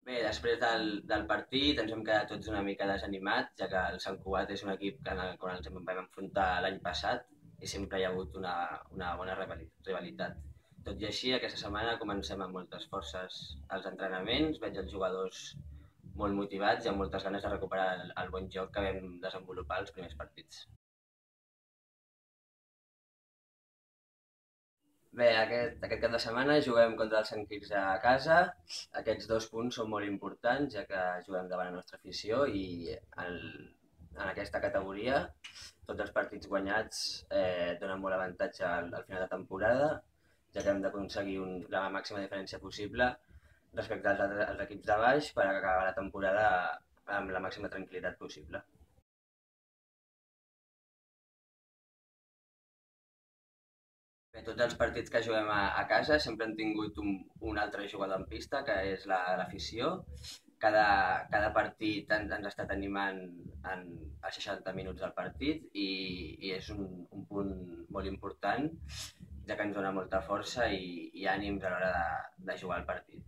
Bé, després del partit ens hem quedat tots una mica desanimats, ja que el Sant Cugat és un equip en el qual ens vam enfrontar l'any passat i sempre hi ha hagut una bona rivalitat. Tot i així, aquesta setmana comencem amb moltes forces als entrenaments, veig els jugadors molt motivats i amb moltes ganes de recuperar el bon joc que vam desenvolupar els primers partits. Bé, aquest cap de setmana juguem contra el Sant Quirze a casa. Aquests 2 punts són molt importants, ja que juguem davant la nostra afició i en aquesta categoria tots els partits guanyats donen molt avantatge al final de temporada, ja que hem d'aconseguir la màxima diferència possible respecte als equips de baix per acabar la temporada amb la màxima tranquil·litat possible. Bé, tots els partits que juguem a casa sempre han tingut un altre jugador en pista, que és l'afició. Cada partit ens ha estat animant a 60 minuts del partit i és un punt molt important, ja que ens dona molta força i ànims a l'hora de jugar al partit.